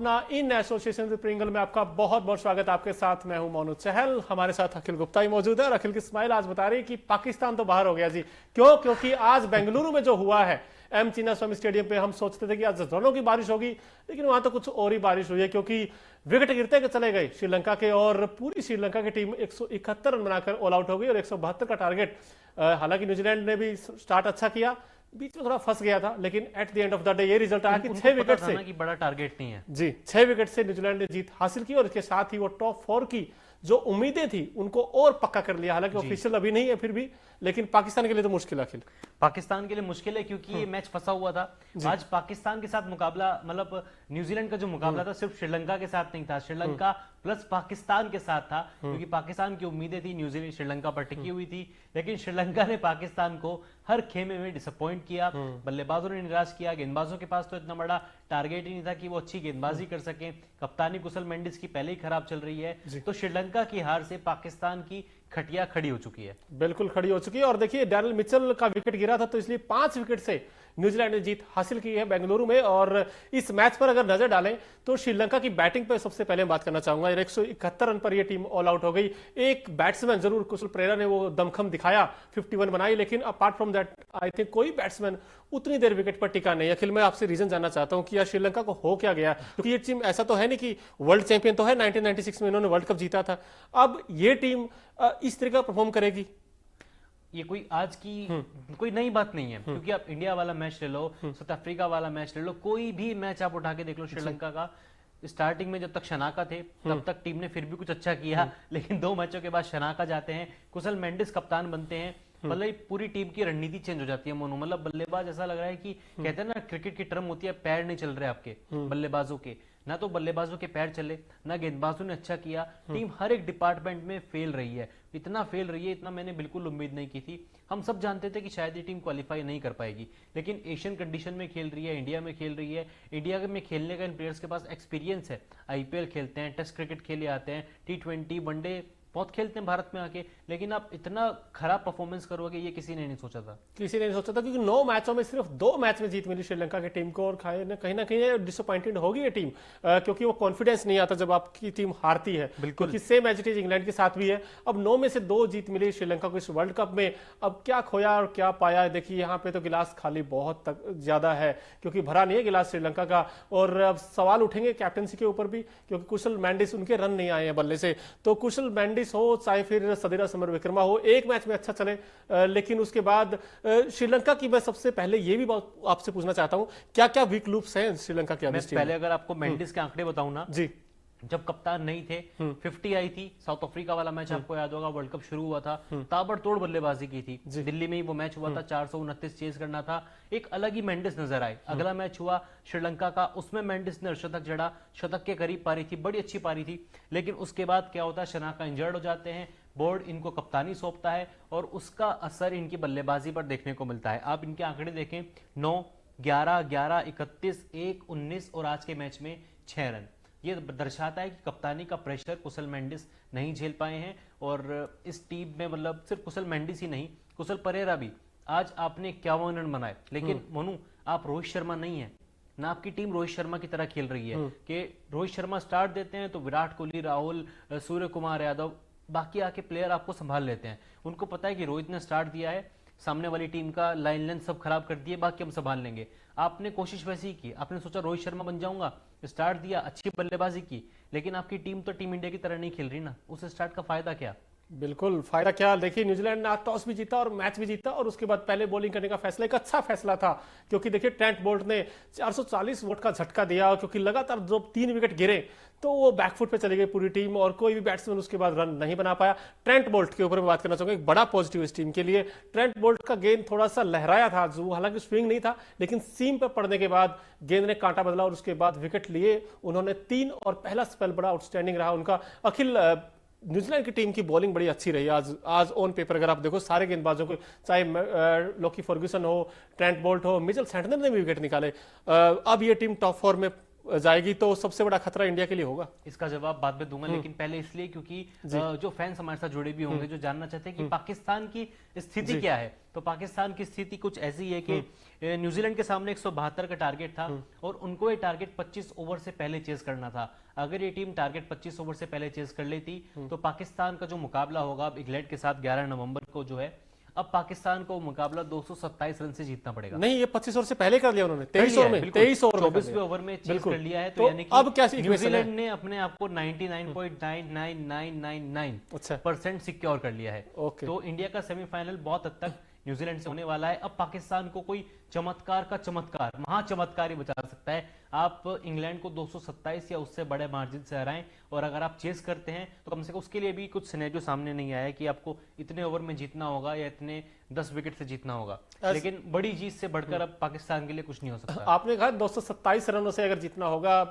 अपना in association with Pringle में आपका बहुत बहुत स्वागत है। आपके साथ मैं हूं मोनू चहल, हमारे साथ अखिल गुप्ता ही मौजूद है और अखिल की स्माइल आज बता रही है कि पाकिस्तान तो बाहर हो गया जी। क्योंकि आज बेंगलुरु में जो हुआ है एम चिन्नास्वामी स्टेडियम पे, हम सोचते थे कि आज रनों की बारिश होगी, लेकिन वहां तो कुछ और ही बारिश हुई है क्योंकि विकेट गिरते चले गए श्रीलंका के और पूरी श्रीलंका की टीम 171 रन बनाकर ऑल आउट हो गई और 172 का टारगेट। हालांकि न्यूजीलैंड ने भी स्टार्ट अच्छा किया, बीच में थोड़ा फंस गया था, लेकिन at the end of the day ये रिजल्ट आया कि 6 विकेट से कि बड़ा टारगेट नहीं है जी, 6 विकेट से न्यूजीलैंड ने जीत हासिल की और इसके साथ ही वो टॉप 4 की जो उम्मीदें थी उनको और पक्का कर लिया। हालांकि ऑफिशियल अभी नहीं है फिर भी, लेकिन पाकिस्तान के लिए तो मुश्किल है। अखिल पाकिस्तान के लिए मुश्किल है क्योंकि ये मैच फंसा हुआ था। आज पाकिस्तान के साथ मुकाबला, मतलब न्यूजीलैंड का जो मुकाबला था सिर्फ श्रीलंका के साथ नहीं था, श्रीलंका प्लस पाकिस्तान के साथ था, क्योंकि पाकिस्तान की उम्मीदें थी न्यूजीलैंड श्रीलंका पर टिकी हुई थी, लेकिन श्रीलंका ने पाकिस्तान को हर खेमे में डिसअपॉइंट किया। बल्लेबाजों ने निराश किया, गेंदबाजों के पास तो इतना बड़ा टारगेट ही नहीं था कि वो अच्छी गेंदबाजी कर सके। कप्तानी कुशल मेंडिस की पहले ही खराब चल रही है, तो श्रीलंका की हार से पाकिस्तान की खटिया खड़ी हो चुकी है, बिल्कुल खड़ी हो चुकी है। और देखिए डैरिल मिचेल का विकेट गिरा था, तो इसलिए 5 विकेट से न्यूजीलैंड ने जीत हासिल की है बेंगलुरु में। और इस मैच पर अगर नजर डालें तो श्रीलंका की बैटिंग पर सबसे पहले बात करना चाहूंगा। 171 रन पर यह टीम ऑल आउट हो गई। एक बैट्समैन जरूर कुशल परेरा ने वो दमखम दिखाया, 51 बनाई, लेकिन apart from that I think कोई बैट्समैन उतनी देर विकेट पर टिका नहीं। अखिल, मैं आपसे रीजन जानना चाहता हूं कि यार श्रीलंका को हो क्या गया, क्योंकि ये टीम ऐसा तो है नहीं कि वर्ल्ड चैंपियन तो है, 1996 में इन्होंने वर्ल्ड कप जीता था, अब ये टीम इस तरह का परफॉर्म करेगी? ये कोई आज की कोई नई बात नहीं है, क्योंकि आप इंडिया वाला मैच ले लो, साउथ अफ्रीका वाला मैच ले लो, कोई भी मैच आप उठा के देख लो श्रीलंका का, स्टार्टिंग में जब तक शनाका थे तब तक टीम ने फिर भी कुछ अच्छा किया, लेकिन 2 मैचों के बाद शनाका जाते हैं, कुशल मेंडिस कप्तान बनते हैं, मतलब पूरी टीम की रणनीति चेंज हो जाती है। मोनू, मतलब बल्लेबाज ऐसा लग रहा है कि कहते हैं ना क्रिकेट की टर्म होती है, पैर नहीं चल रहे आपके बल्लेबाजों के, ना तो बल्लेबाजों के पैर चले, ना गेंदबाजों ने अच्छा किया, टीम हर एक डिपार्टमेंट में फेल रही है। इतना फेल रही है, इतना मैंने बिल्कुल उम्मीद नहीं की थी। हम सब जानते थे कि शायद ये टीम क्वालिफाई नहीं कर पाएगी, लेकिन एशियन कंडीशन में खेल रही है, इंडिया में खेल रही है, इंडिया में खेलने का इन प्लेयर्स के पास एक्सपीरियंस है, आईपीएल खेलते हैं, टेस्ट क्रिकेट खेले आते हैं, T20 वनडे बहुत खेलते हैं भारत में आके, लेकिन आप इतना खराब परफॉर्मेंस करोगे ये किसी ने नहीं सोचा था। किसी ने नहीं सोचा था, क्योंकि 9 मैचों में सिर्फ 2 मैच में जीत मिली श्रीलंका की टीम को, और कहीं ना कहीं डिसअपॉइंटेड होगी ये टीम, क्योंकि वो कॉन्फिडेंस नहीं आता जब आपकी टीम हारती है, क्योंकि same as it is England के साथ भी है। अब 9 में से 2 जीत मिली श्रीलंका को इस वर्ल्ड कप में, अब क्या खोया और क्या पाया? देखिए यहाँ पे तो गिलास खाली बहुत तक ज्यादा है, क्योंकि भरा नहीं है गिलास श्रीलंका का। और अब सवाल उठेंगे कैप्टनसी के ऊपर भी, क्योंकि कुशल मेंडिस, उनके रन नहीं आए हैं बल्ले से, तो कुशल मेंडिस हो चाहे फिर सदीरा समरविक्रमा हो, एक मैच में अच्छा चले, लेकिन उसके बाद श्रीलंका की मैं सबसे पहले ये भी बात आपसे पूछना चाहता हूं, क्या क्या वीक लूप्स हैं श्रीलंका के? पहले अगर आपको मेंडिस के आंकड़े बताऊं ना जी, जब कप्तान नहीं थे 50 आई थी, साउथ अफ्रीका वाला मैच आपको याद होगा, वर्ल्ड कप शुरू हुआ था, ताबड़तोड़ बल्लेबाजी की थी, दिल्ली में ही वो मैच हुआ था, 429 चेज करना था, एक अलग ही मेंडिस नजर आए। अगला मैच हुआ श्रीलंका का, उसमें मेंडिस ने शतक जड़ा, शतक के करीब पारी थी, बड़ी अच्छी पारी थी, लेकिन उसके बाद क्या होता है, शनाका इंजर्ड हो जाते हैं, बोर्ड इनको कप्तानी सौंपता है और उसका असर इनकी बल्लेबाजी पर देखने को मिलता है। आप इनके आंकड़े देखें, 9, 11, 11, 31, 1, 19 और आज के मैच में 6 रन। ये दर्शाता है कि कप्तानी का प्रेशर कुशल मेंडिस नहीं झेल पाए हैं, और इस टीम में मतलब सिर्फ कुशल मेंडिस ही नहीं, कुशल परेरा भी, आज आपने 51 रन बनाए, लेकिन मोनू आप रोहित शर्मा नहीं है ना, आपकी टीम रोहित शर्मा की तरह खेल रही है कि रोहित शर्मा स्टार्ट देते हैं तो विराट कोहली, राहुल, सूर्य कुमार यादव, बाकी आके प्लेयर आपको संभाल लेते हैं। उनको पता है कि रोहित ने स्टार्ट दिया है, सामने वाली टीम का लाइन लेंथ सब खराब कर दिए, बाकी हम संभाल लेंगे। आपने कोशिश वैसी ही की, आपने सोचा रोहित शर्मा बन जाऊंगा, स्टार्ट दिया, अच्छी बल्लेबाजी की, लेकिन आपकी टीम तो टीम इंडिया की तरह नहीं खेल रही ना, उस स्टार्ट का फायदा क्या? बिल्कुल फायदा क्या? देखिए न्यूजीलैंड ने आज टॉस भी जीता और मैच भी जीता, और उसके बाद पहले बॉलिंग करने का फैसला एक अच्छा फैसला था, क्योंकि देखिए ट्रेंट बोल्ट ने 440 वोट का झटका दिया, क्योंकि लगातार जब 3 विकेट गिरे तो वो बैकफुट पे चली गई पूरी टीम और कोई भी बैट्समैन उसके बाद रन नहीं बना पाया। ट्रेंट बोल्ट के ऊपर मैं बात करना चाहूंगा, एक बड़ा पॉजिटिव इस टीम के लिए। ट्रेंट बोल्ट का गेंद थोड़ा सा लहराया था, जो हालांकि स्विंग नहीं था, लेकिन सीम पर पड़ने के बाद गेंद ने कांटा बदला और उसके बाद विकेट लिए उन्होंने 3, और पहला स्पेल बड़ा आउटस्टैंडिंग रहा उनका। अखिल, न्यूजीलैंड की टीम की बॉलिंग बड़ी अच्छी रही आज ऑन पेपर अगर आप देखो सारे गेंदबाजों को, चाहे लॉकी फर्ग्यूसन हो, ट्रेंट बोल्ट हो, मिचेल सैंटनर ने भी विकेट निकाले। अब ये टीम टॉप 4 में जाएगी तो सबसे बड़ा खतरा इंडिया के लिए होगा। इसका जवाब बाद में दूंगा, लेकिन पहले इसलिए क्योंकि जो फैंस हमारे साथ जुड़े भी होंगे जो जानना चाहते हैं कि पाकिस्तान की स्थिति क्या है। तो पाकिस्तान की स्थिति कुछ ऐसी है कि न्यूजीलैंड के सामने 172 का टारगेट था और उनको ये टारगेट 25 ओवर से पहले चेज करना था। अगर ये टीम टारगेट 25 ओवर से पहले चेज कर लेती तो पाकिस्तान का जो मुकाबला होगा अब इंग्लैंड के साथ 11 नवंबर को जो है, अब पाकिस्तान को मुकाबला 227 रन से जीतना पड़ेगा। नहीं, ये 25 ओवर से पहले कर लिया उन्होंने, 23 ओवर में 24वें ओवर में चेज कर लिया है। तो यानी कि अब क्या न्यूजीलैंड ने अपने आप को 99.9999% सिक्योर कर लिया है। तो इंडिया का सेमीफाइनल बहुत हद तक न्यूजीलैंड से होने वाला है। अब पाकिस्तान को कोई चमत्कार का चमत्कार, महाचमत्कार ही बचा सकता है। आप इंग्लैंड को 227 या उससे बड़े मार्जिन से हराएं, और अगर आप चेस करते हैं तो कम से कम उसके लिए भी कुछ सिनेरियो सामने नहीं आया कि आपको इतने ओवर में जीतना होगा या इतने 10 विकेट से जीतना होगा। लेकिन बड़ी जीत से बढ़कर अब पाकिस्तान के लिए कुछ नहीं हो सकता। आपने कहा 227 रनों से अगर जीतना होगा,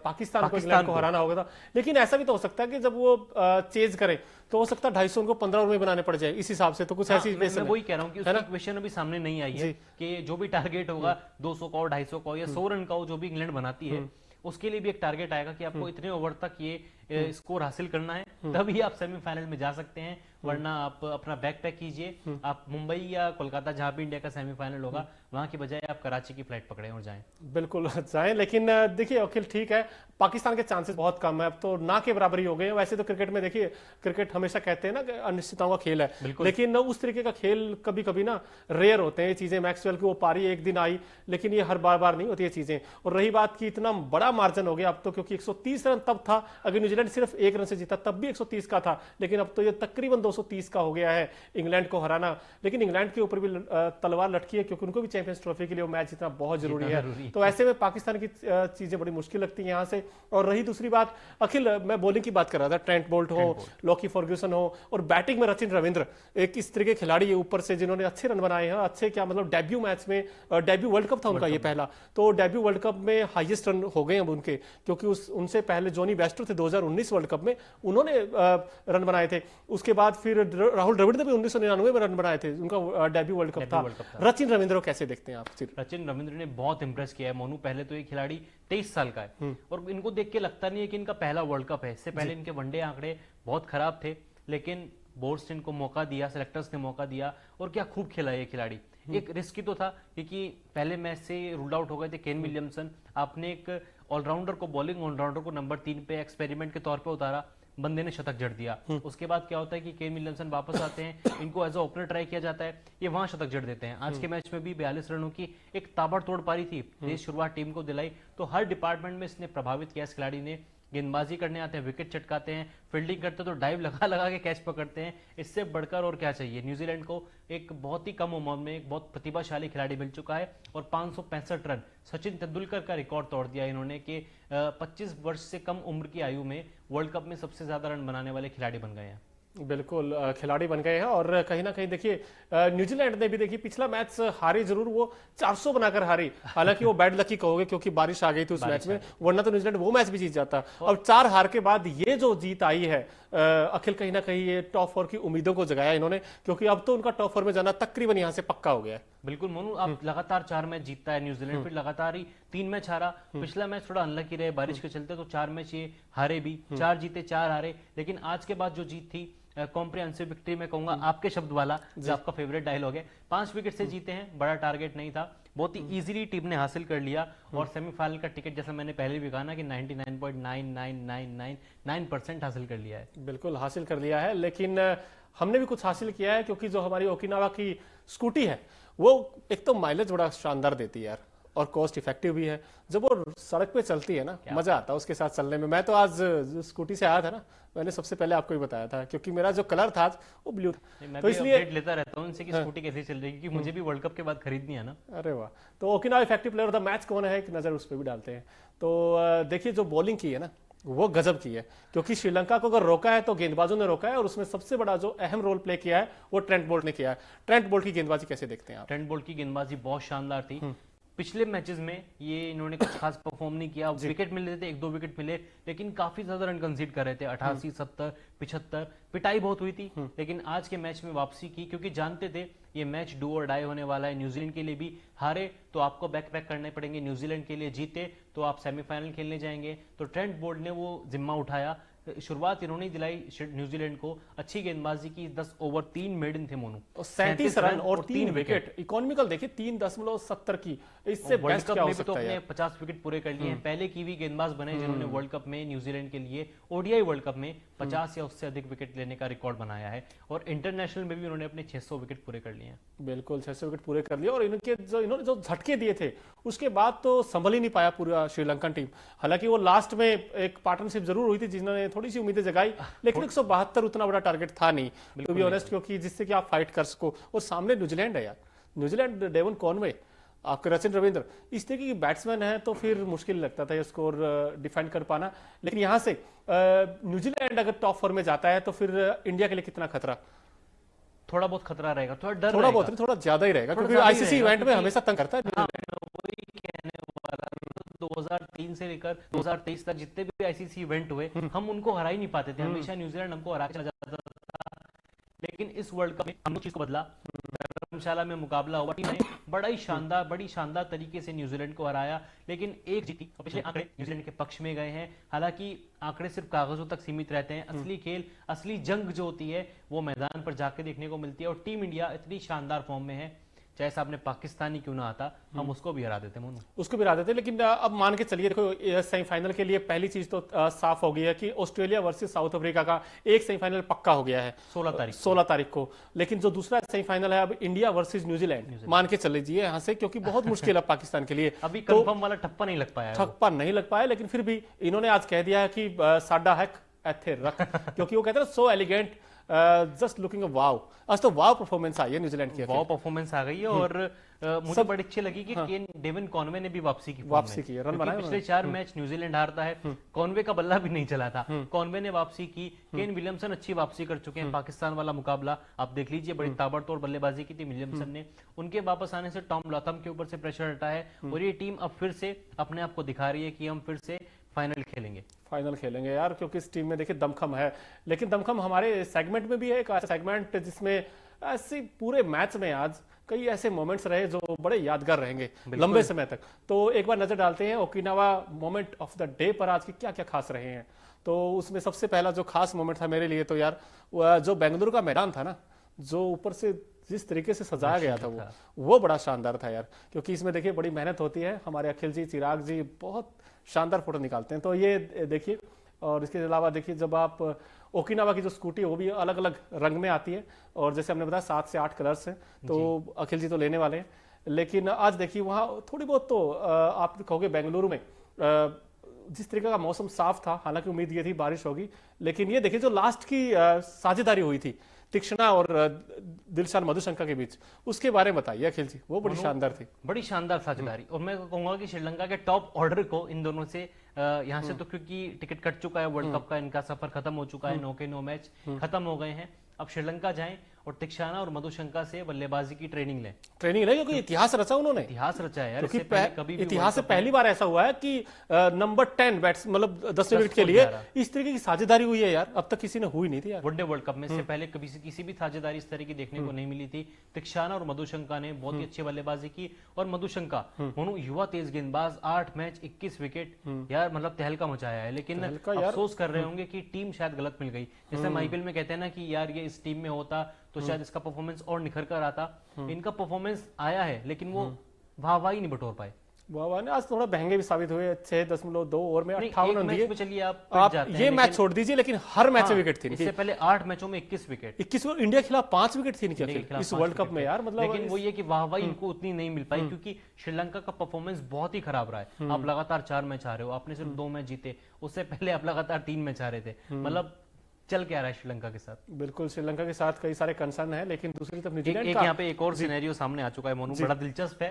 पाकिस्तान को, इंग्लैंड को हराना होगा। लेकिन ऐसा भी तो हो सकता है कि जब वो चेज करे तो हो सकता है 250 उनको 15 ओवर में बनाने पड़ जाए इस हिसाब से। तो कुछ ऐसी मैं वही कह रहा हूँ कि उसकी इक्वेशन अभी सामने नहीं आई है कि जो भी टारगेट होगा 200 का हो, 250 का हो या 100 रन का हो, जो भी इंग्लैंड बनाती है उसके लिए भी एक टारगेट आएगा कि आपको इतने ओवर तक ये स्कोर हासिल करना है, तभी आप सेमीफाइनल में जा सकते हैं। वरना आप अपना बैग पैक कीजिए, आप मुंबई या कोलकाता जहां भी इंडिया का सेमीफाइनल होगा वहां की बजाय आप कराची की फ्लाइट पकड़ें और जाएं। बिल्कुल जाएं, लेकिन देखिए अखिल, ठीक है पाकिस्तान के चांसेस बहुत कम है, अब तो ना के बराबर ही हो गए हैं। वैसे तो क्रिकेट में देखिए, क्रिकेट हमेशा कहते हैं ना कि अनिश्चितताओं का खेल है, लेकिन उस तरीके का खेल कभी कभी ना रेयर होते हैं ये चीजें। मैक्सवेल की वो पारी एक दिन आई, लेकिन ये हर बार नहीं होती ये चीजें। और रही बात की इतना बड़ा मार्जिन हो गया अब तो, क्योंकि 130 रन तब था, अगर न्यूजीलैंड सिर्फ 1 रन से जीता तब भी 130 का था, लेकिन अब तो ये तकरीबन 230 का हो गया है इंग्लैंड को हराना। लेकिन इंग्लैंड के ऊपर भी तलवार लटकी है, क्योंकि उनको भी चैंपियंस ट्रॉफी के लिए वो मैच जीतना बहुत जरूरी है। तो ऐसे में पाकिस्तान की चीजें बड़ी मुश्किल लगती है यहाँ से। और रही दूसरी बात, अखिल मैं बॉलिंग की बात कर रहा था, ट्रेंट बोल्ट हो, लॉकी फर्ग्यूसन हो, और बैटिंग में सचिन रविंद्र, एक इस तरह के खिलाड़ी है ऊपर से जिन्होंने अच्छे रन बनाए हैं। अच्छे क्या मतलब, डेब्यू मैच में, डेब्यू वर्ल्ड कप था उनका ये पहला, तो डेब्यू वर्ल्ड कप में हाईएस्ट रन हो गए अब उनके, क्योंकि उनसे पहले जॉनी बेस्टर थे 2019 वर्ल्ड कप में, उन्होंने रन बनाए थे। उसके बाद फिर राहुल द्रविड़ ने भी 1999 में रन बनाए थे, उनका डेब्यू वर्ल्ड कप था। सचिन रविंद्र को कैसे देखते हैं आप? सचिन रविंद्र ने बहुत इंप्रेस किया है मोनू। पहले तो ये खिलाड़ी 23 साल का है और इनको देख के लगता नहीं है कि इनका पहला वर्ल्ड कप है। इससे पहले इनके वनडे आंकड़े बहुत खराब थे, लेकिन बोर्ड्स ने इनको मौका दिया, सेलेक्टर्स ने मौका दिया, और क्या खूब खेला ये खिलाड़ी। एक रिस्की तो था क्योंकि पहले मैच से रूल्ड आउट हो गए थे केन विलियमसन। आपने एक ऑलराउंडर को, बॉलिंग ऑलराउंडर को नंबर 3 पे एक्सपेरिमेंट के तौर पे उतारा, बंदे ने शतक जड़ दिया। उसके बाद क्या होता है कि केन विलियमसन वापस आते हैं, इनको एज अ ओपनर ट्राई किया जाता है, ये वहां शतक जड़ देते हैं। आज के मैच में भी 42 रनों की एक ताबड़तोड़ पारी थी, तेज शुरुआत टीम को दिलाई। तो हर डिपार्टमेंट में इसने प्रभावित किया इस खिलाड़ी ने। गेंदबाजी करने आते हैं, विकेट चटकाते हैं, फील्डिंग करते तो डाइव लगा लगा के कैच पकड़ते हैं। इससे बढ़कर और क्या चाहिए? न्यूजीलैंड को एक बहुत ही कम उम्र में एक बहुत प्रतिभाशाली खिलाड़ी मिल चुका है, और 565 रन सचिन तेंदुलकर का रिकॉर्ड तोड़ दिया इन्होंने कि 25 वर्ष से कम उम्र की आयु में वर्ल्ड कप में सबसे ज्यादा रन बनाने वाले खिलाड़ी बन गए हैं। बिल्कुल खिलाड़ी बन गए हैं। और कहीं ना कहीं देखिए न्यूजीलैंड ने भी देखिए पिछला मैच हारी जरूर, वो 400 बनाकर हारी, हालांकि वो बैड लकी कहोगे क्योंकि बारिश आ गई थी उस मैच में, वरना तो न्यूजीलैंड वो मैच भी जीत जाता। अब 4 हार के बाद ये जो जीत आई है अखिल, कहीं ना कहीं ये टॉप 4 की उम्मीदों को जगाया इन्होंने, क्योंकि अब तो उनका टॉप 4 में जाना तकरीबन यहाँ से पक्का हो गया है। बिल्कुल मोनू, आप लगातार 4 मैच जीतता है न्यूजीलैंड, फिर लगातार ही 3 मैच हारा। पिछला मैच थोड़ा अनलकी रहे बारिश के चलते, तो 4 मैच ये हारे भी, 4 जीते 4 हारे। लेकिन आज के बाद जो जीत थी, कॉम्प्रिहेंसिव विक्ट्री में कहूंगा आपके शब्द वाला, जो आपका फेवरेट डायलॉग है, 5 विकेट से जीते हैं। बड़ा टारगेट नहीं था, बहुत ही इजीली टीम ने हासिल कर लिया, और सेमीफाइनल का टिकट जैसा मैंने पहले भी कहा ना कि 99.9999% हासिल कर लिया है। बिल्कुल हासिल कर लिया है, लेकिन हमने भी कुछ हासिल किया है, क्योंकि जो हमारी ओकिनावा की स्कूटी है वो एक तो माइलेज बड़ा शानदार देती है यार, और कॉस्ट इफेक्टिव भी है। जब वो सड़क पे चलती है ना, मजा आता है उसके साथ चलने में। मैं तो आज स्कूटी से आया था ना, मैंने सबसे पहले आपको ही बताया था, क्योंकि मेरा जो कलर था वो ब्लू था, तो इसलिए लेता रहता हूं उनसे कि स्कूटी कैसे चल रही है, क्योंकि मुझे भी वर्ल्ड कप के बाद खरीदनी है ना। अरे वाह, तो Okinawa effective player of the match कौन है, एक नजर उस पर भी डालते हैं। तो देखिए जो बॉलिंग की है ना वो गजब की है, क्योंकि श्रीलंका को अगर रोका है तो गेंदबाजों ने रोका है, और उसमें सबसे बड़ा जो अहम रोल प्ले किया है वो ट्रेंट बोल्ट ने किया है। ट्रेंट बोल्ट की गेंदबाजी कैसे देखते हैं आप? ट्रेंट बोल्ट की गेंदबाजी बहुत शानदार थी। पिछले मैचेस में ये इन्होंने कुछ खास परफॉर्म नहीं किया, विकेट मिल रहे थे, 1-2 विकेट मिले, लेकिन काफी ज्यादा रन कंसीड कर रहे थे, 88, 70, 75, पिटाई बहुत हुई थी। लेकिन आज के मैच में वापसी की, क्योंकि जानते थे ये मैच डू और डाई होने वाला है। न्यूजीलैंड के लिए भी हारे तो आपको बैक पैक करने पड़ेंगे, न्यूजीलैंड के लिए जीते तो आप सेमीफाइनल खेलने जाएंगे। तो ट्रेंट बोल्ट ने वो जिम्मा उठाया, शुरुआत इन्होंने दिलाई न्यूजीलैंड को, अच्छी गेंदबाजी की, 10 ओवर 3 मेडन थे मोनू, 37 रन और 3 विकेट। इकोनॉमिकल देखिए 3.70 की, इससे वर्ल्ड बेस्ट कप क्या हो में भी तो सकता है अपने यार? 50 विकेट पूरे कर लिए हैं। पहले कीवी गेंदबाज बने जिन्होंने वर्ल्ड कप में न्यूजीलैंड के लिए ओडीआई वर्ल्ड कप में 50 या उससे अधिक विकेट लेने का रिकॉर्ड बनाया है, और इंटरनेशनल में भी उन्होंने अपने 600 विकेट पूरे कर लिए हैं। बिल्कुल 600 विकेट पूरे कर लिए, और इन्होंने जो झटके दिए थे उसके बाद तो संभल ही नहीं पाया पूरा श्रीलंकन टीम। हालांकि वो लास्ट में एक पार्टनरशिप जरूर हुई थी जिन्होंने थोड़ी सी उम्मीदें जगाई, लेकिन 172 उतना बड़ा टारगेट था नहीं, टू बी ऑनेस्ट, क्योंकि जिससे कि आप फाइट कर सको। और सामने न्यूजीलैंड है यार, न्यूजीलैंड, डेवन कॉनवे, आपके रचिन रविंद्र, इस तरीके की बैट्समैन है, तो फिर मुश्किल लगता था ये स्कोर डिफेंड कर पाना। लेकिन यहाँ से न्यूजीलैंड अगर टॉप 4 में जाता है तो फिर इंडिया के लिए कितना खतरा? थोड़ा बहुत खतरा रहेगा, थोड़ा डर थोड़ा बहुत नहीं, थोड़ा ज्यादा ही रहेगा, क्योंकि आईसीसी इवेंट में हमेशा तंग करता है। वही कहने वाला, 2003 से लेकर 2023 तक जितने भी आईसीसी इवेंट हुए हम उनको हरा ही नहीं पाते थे, हमेशा न्यूजीलैंड हमको हरा के चला जाता था। लेकिन इस वर्ल्ड कप में हमने चीज को बदला, धर्मशाला में मुकाबला हुआ, टीम ने बड़ी शानदार तरीके से न्यूजीलैंड को हराया, लेकिन एक जीती। और पिछले आंकड़े न्यूजीलैंड के पक्ष में गए हैं। हालांकि आंकड़े सिर्फ कागजों तक सीमित रहते हैं, असली खेल, असली जंग जो होती है वो मैदान पर जाके देखने को मिलती है। और टीम इंडिया इतनी शानदार फॉर्म में है, चाहे सामने पाकिस्तानी क्यों ना आता, हम उसको भी हरा देते मोनू, उसको भी हरा देते। लेकिन अब मान के चलिए, देखो सेमीफाइनल के लिए पहली चीज तो साफ हो गई है कि ऑस्ट्रेलिया वर्सेस साउथ अफ्रीका का एक सेमीफाइनल पक्का हो गया है 16 तारीख को। लेकिन जो दूसरा सेमीफाइनल है अब इंडिया वर्सेस न्यूजीलैंड, मान के चल लीजिए यहाँ से, क्योंकि बहुत मुश्किल है पाकिस्तान के लिए। अभी कंफर्म वाला ठप्पा नहीं लग पाया, लेकिन फिर भी इन्होंने आज कह दिया है कि साडा हैक एथे रख, क्योंकि वो कहते हैं सो एलिगेंट, जस्ट लुकिंग वाव। आज तो वाव परफॉर्मेंस आई है न्यूजीलैंड की, वाव परफॉर्मेंस आ गई है। और मुझे बड़ी अच्छी लगी कि केन डेविन कॉनवे ने भी वापसी की, रन बनाए। पिछले 4 मैच न्यूजीलैंड हारता है, कॉनवे का बल्ला भी नहीं चला था, कॉनवे ने वापसी की। केन विलियमसन अच्छी वापसी कर चुके हैं, पाकिस्तान वाला मुकाबला आप देख लीजिए, बड़ी ताबड़तोड़ बल्लेबाजी की थी विलियमसन ने। उनके वापस आने से टॉम लॉथम के ऊपर से प्रेशर हटा है, और ये टीम अब फिर से अपने आप को दिखा रही है कि हम फिर से फाइनल खेलेंगे यार, क्योंकि इस टीम में देखिए दमखम है। लेकिन दमखम हमारे सेगमेंट में भी है, एक सेगमेंट जिसमें ऐसे पूरे मैच में आज कई ऐसे मोमेंट्स रहे जो बड़े यादगार रहेंगे लंबे समय तक। तो एक बार नजर डालते हैं Okinawa moment of the day पर आज के क्या क्या खास रहे हैं। तो उसमें सबसे पहला जो खास मोमेंट था मेरे लिए, तो यार जो बेंगलुरु का मैदान था ना, जो ऊपर से जिस तरीके से सजाया गया था वो बड़ा शानदार था यार। क्योंकि इसमें देखिए बड़ी मेहनत होती है, हमारे अखिल जी, चिराग जी बहुत शानदार फोटो निकालते हैं। तो ये देखिए, और इसके अलावा देखिए जब आप ओकिनावा की जो स्कूटी है वो भी अलग अलग रंग में आती है, और जैसे हमने बताया 7 से 8 कलर्स हैं, तो अखिल जी तो लेने वाले हैं। लेकिन आज देखिए वहाँ थोड़ी बहुत तो आप कहोगे बेंगलुरु में जिस तरीके का मौसम साफ था, हालांकि उम्मीद ये थी बारिश होगी, लेकिन ये देखिए जो लास्ट की साझेदारी हुई थी तीक्ष्णा और दिलशान मधुशंका के बीच, उसके बारे में बताइए अखिल जी। वो बड़ी शानदार थी, बड़ी शानदार साझेदारी। और मैं कहूंगा कि श्रीलंका के टॉप ऑर्डर को इन दोनों से यहाँ से तो, क्योंकि टिकट कट चुका है वर्ल्ड कप का, इनका सफर खत्म हो चुका है, 9 के 9 मैच खत्म हो गए हैं। अब श्रीलंका जाएं और तीक्ष्णा और मधुशंका से बल्लेबाजी की ट्रेनिंग लें, क्योंकि इतिहास रचा उन्होंने, इतिहास रचा है यार। इससे पहले कभी इतिहास से पहली बार ऐसा हुआ है कि नंबर 10 बैट्स मतलब 10वें विकेट के लिए इस तरीके की साझेदारी हुई है यार, अब तक किसी ने हुई नहीं थी यार वनडे वर्ल्ड कप में। इससे पहले कभी किसी भी साझेदारी इस तरह की देखने को नहीं मिली थी। तीक्ष्णा और मधुशंका ने बहुत ही अच्छी बल्लेबाजी की, और मधुशंका युवा तेज गेंदबाज, 8 मैच 21 विकेट, यार मतलब तहलका मचाया है। लेकिन अफसोस कर रहे होंगे कि टीम शायद गलत मिल गई। जैसे हम आईपीएल में कहते हैं ना कि यार ये इस टीम में होता तो शायद इसका परफॉर्मेंस और निखर कर आता। इनका परफॉर्मेंस आया है, लेकिन वो वाह नहीं बटोर पाए। वाह ने आज थोड़ा महंगे भी साबित हुए, 6.2 ओवर में 58 रन दिए। चलिए आप ये मैच छोड़ दीजिए, लेकिन हर मैच में विकेट थी। इससे पहले 8 मैचों में 21 विकेट, 21 इंडिया के खिलाफ 5 विकेट थी इनके इस वर्ल्ड कप में यार। मतलब लेकिन वो ये कि वाह इनको उतनी नहीं मिल पाई, क्योंकि श्रीलंका का परफॉर्मेंस बहुत ही खराब रहा है। आप लगातार 4 मैच हारे हो, आपने सिर्फ 2 मैच जीते, उससे पहले आप लगातार 3 मैच हारे थे। मतलब चल क्या रहा है श्रीलंका के साथ? बिल्कुल श्रीलंका के साथ कई सारे कंसर्न है, लेकिन दूसरी तरफ न्यूजीलैंड का यहाँ पे एक और सिनेरियो सामने आ चुका है मोनू, बड़ा दिलचस्प है।